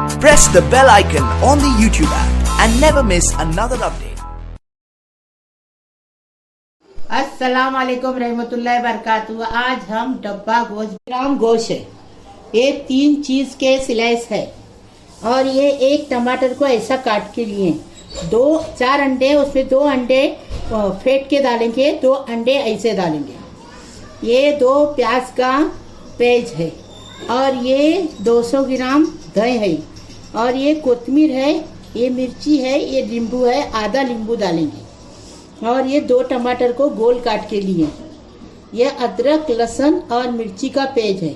Press the bell icon on the YouTube app and never miss another update. अस्सलाम वालेकुम रहमतुल्लाहि बरकातहू। आज हम डब्बा गोश्त ग्राम गोश्त है, ये 3 चीज के स्लाइस है और ये 1 टमाटर को ऐसा काट के लिए 4 अंडे, उसमें 2 अंडे फेंट के डालेंगे, 2 अंडे ऐसे डालेंगे। ये 2 प्याज का पेज है और ये 200 ग्राम दही है और ये कोतमीर है, ये मिर्ची है, ये नींबू है, आधा नींबू डालेंगे और ये 2 टमाटर को गोल काट के लिए। ये अदरक लहसुन और मिर्ची का पेज है,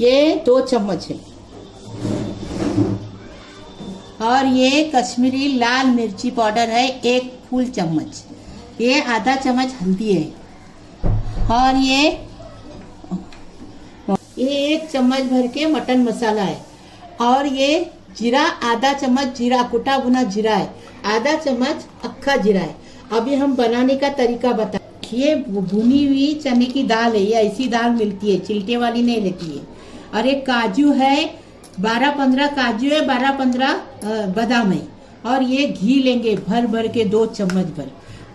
ये 2 चम्मच है और ये कश्मीरी लाल मिर्ची पाउडर है 1 फुल चम्मच। ये आधा चम्मच हल्दी है और ये 1 चम्मच भर के मटन मसाला है और ये जीरा, आधा चम्मच जीरा, कुटा भुना जीरा है, आधा चम्मच अक्खा जीरा है। अभी हम बनाने का तरीका बता। ये भुनी हुई चने की दाल है, ये ऐसी दाल मिलती है, चिल्टे वाली नहीं लेती है। और एक काजू है, 12-15 काजू है, 12-15 बादाम है और ये घी लेंगे भर भर के 2 चम्मच भर।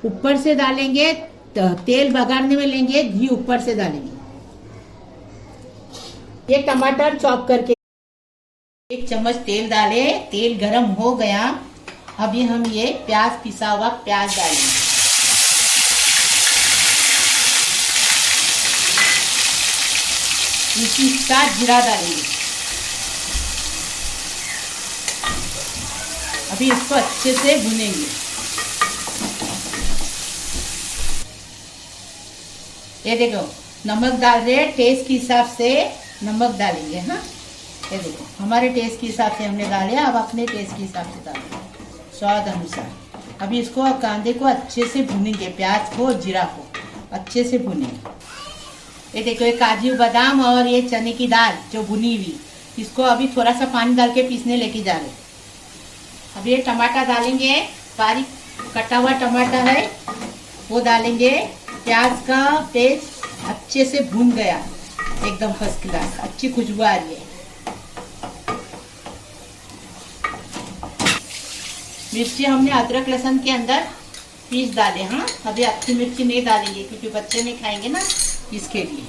ऊपर से डालेंगे, तेल बघारने में लेंगे, घी ऊपर से डालेंगे। ये टमाटर चॉप करके 1 चम्मच तेल डाले, तेल गरम हो गया। अभी हम ये प्याज, पिसा हुआ प्याज डालेंगे। इसी साथ जीरा डालेंगे। अभी इसको अच्छे से भुनेंगे। ये देखो नमक डाल रहे, टेस्ट के हिसाब से नमक डालेंगे। हाँ, ये देखो हमारे टेस्ट के हिसाब से हमने डाले, अब अपने टेस्ट के हिसाब से डालेंगे, स्वाद अनुसार। अभी इसको कांदे को अच्छे से भुनेंगे, प्याज को, जीरा को अच्छे से भुनेंगे। ये देखो ये काजू बादाम और ये चने की दाल जो भुनी हुई, इसको अभी थोड़ा सा पानी डाल के पीसने लेके जा रहे। अब ये टमाटर डालेंगे, बारीक कटा हुआ टमाटर है वो डालेंगे। प्याज का पेस्ट अच्छे से भून गया, एकदम फर्स्ट क्लास, अच्छी खुशबू आ रही है। मिर्ची हमने अदरक लहसुन के अंदर पीस डाले। हाँ, अभी अच्छी मिर्ची नहीं डालेंगे क्योंकि बच्चे नहीं खाएंगे ना, इसके लिए।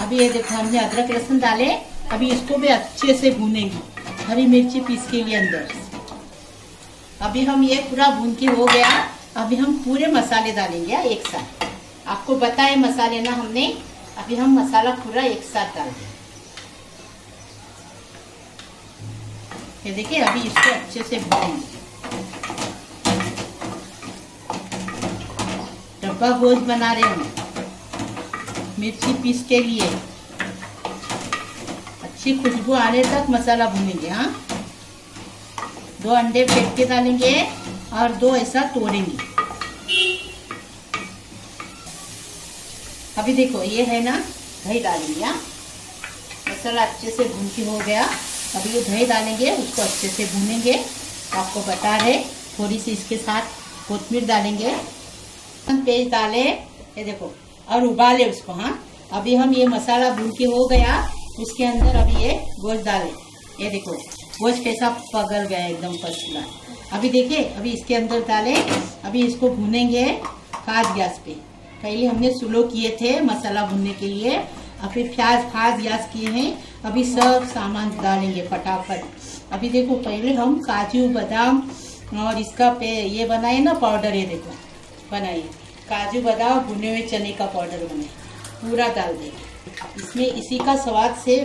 अभी ये देखो हमने अदरक लहसुन डाले, अभी इसको भी अच्छे से भूनेंगे, हरी मिर्ची पीस के लिए अंदर। अभी हम ये पूरा भून के हो गया। अभी हम पूरे मसाले डालेंगे एक साथ, आपको बताए मसाले ना हमने। अभी हम मसाला पूरा एक साथ डाल देंगे। ये देखिए अभी इसको अच्छे से भूनेंगे। डब्बा गोश्त बना रहे हैं, मिर्ची पीस के लिए अच्छी खुशबू आने तक मसाला भूनेंगे। हाँ, 2 अंडे फेंट के डालेंगे और 2 ऐसा तोड़ेंगे। अभी देखो ये है ना, दही डालेंगे। हाँ, मसाला अच्छे से भून के हो गया। अभी ये दही डालेंगे, उसको अच्छे से भूनेंगे। आपको बता रहे, थोड़ी सी इसके साथ कोतमीर डालेंगे, पेस्ट डाले, ये देखो, और उबाले उसको। हाँ, अभी हम ये मसाला भून के हो गया, उसके अंदर अभी ये गोश्त डाले। ये देखो गोश्त कैसा पगल गया, एकदम फर्स्ट क्लास। अभी देखिए, अभी इसके अंदर डाले, अभी इसको भूनेंगे फास्ट गैस पे। पहले हमने स्लो किए थे मसाला भूनने के लिए, अभी फास्ट गैस किए हैं। अभी सब सामान डालेंगे फटाफट। अभी देखो पहले हम काजू बादाम और इसका ये बनाए ना पाउडर, ये देखो बनाइए, काजू बादाम भुने हुए चने का पाउडर बनाए, पूरा डाल देंगे इसमें। इसी का स्वाद से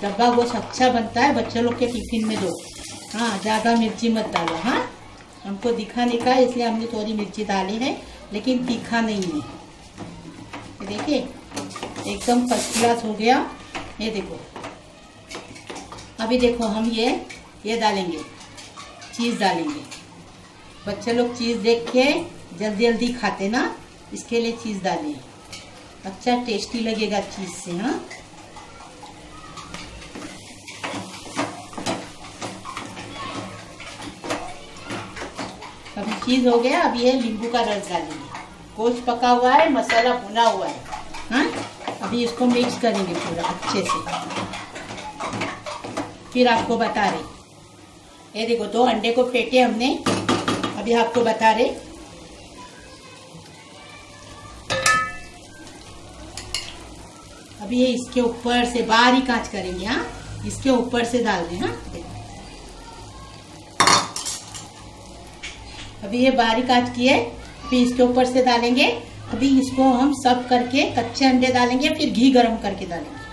डब्बा गोश्त अच्छा बनता है, बच्चों लोग के टिफिन में दो। हाँ, ज़्यादा मिर्ची मत डालो। हाँ, हमको दिखाने का इसलिए हमने थोड़ी मिर्ची डाली है, लेकिन तीखा नहीं है। ये देखिए एकदम फर्स्ट क्लास हो गया। ये देखो अभी देखो हम ये डालेंगे, चीज़ डालेंगे। बच्चे लोग चीज़ देख के जल्दी जल्दी खाते ना, इसके लिए चीज़ डालें, अच्छा टेस्टी लगेगा चीज़ से। हाँ, अभी चीज़ हो गया। अभी ये नींबू का रस डालेंगे। गोश्त पका हुआ है, मसाला भुना हुआ है। हाँ, अभी इसको मिक्स करेंगे पूरा अच्छे से। फिर आपको बता रहे ये देखो 2 अंडे को फेंटे हमने, अभी आपको बता रहे। अभी ये इसके ऊपर से बारीक आंच करेंगे। हाँ, इसके ऊपर से डाल दें। हाँ, अभी ये बारीक आंच किए, फिर इसके ऊपर से डालेंगे। अभी इसको हम सब करके कच्चे अंडे डालेंगे, फिर घी गरम करके डालेंगे।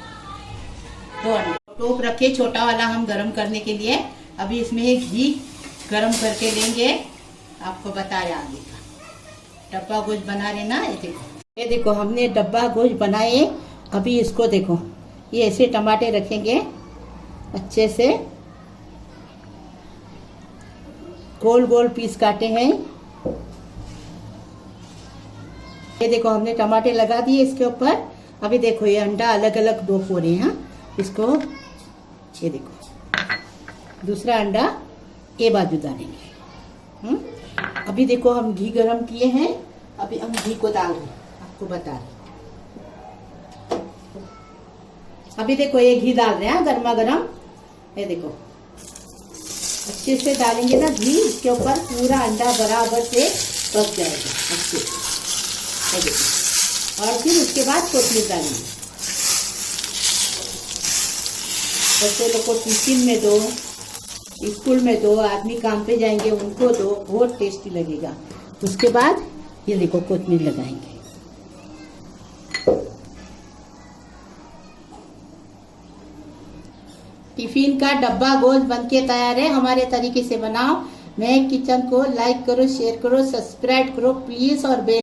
2 अंडे टोप रखे छोटा वाला हम गरम करने के लिए। अभी इसमें घी गरम करके लेंगे, आपको बताया आगे का। डब्बा गोश्त बना रहे ना, ये देखो हमने डब्बा गोश्त बनाए। अभी इसको देखो, ये ऐसे टमाटे रखेंगे, अच्छे से गोल गोल पीस काटे हैं। ये देखो हमने टमाटे लगा दिए इसके ऊपर। अभी देखो ये अंडा अलग अलग डोप हो रहे हैं। इसको ये देखो, दूसरा अंडा ये बाजू डालेंगे। अभी देखो हम घी गरम किए हैं, अभी हम घी को डाल रहे हैं, आपको बता रहे। अभी देखो ये घी डाल रहे हैं गर्मा गर्म। ये देखो अच्छे से डालेंगे ना घी, इसके ऊपर पूरा अंडा बराबर से पक जाएगा अच्छे से। ये देखो, और फिर उसके बाद कोथिंबीर डालेंगे। बच्चे लोग को टिफिन में दो, स्कूल में दो, आदमी काम पे जाएंगे उनको दो, बहुत टेस्टी लगेगा। उसके बाद ये देखो कोथिंबीर लगाएंगे। टिफिन का डब्बा गोश्त बनके तैयार है। हमारे तरीके से बनाओ। मैं किचन को लाइक करो, शेयर करो, सब्सक्राइब करो प्लीज, और बेल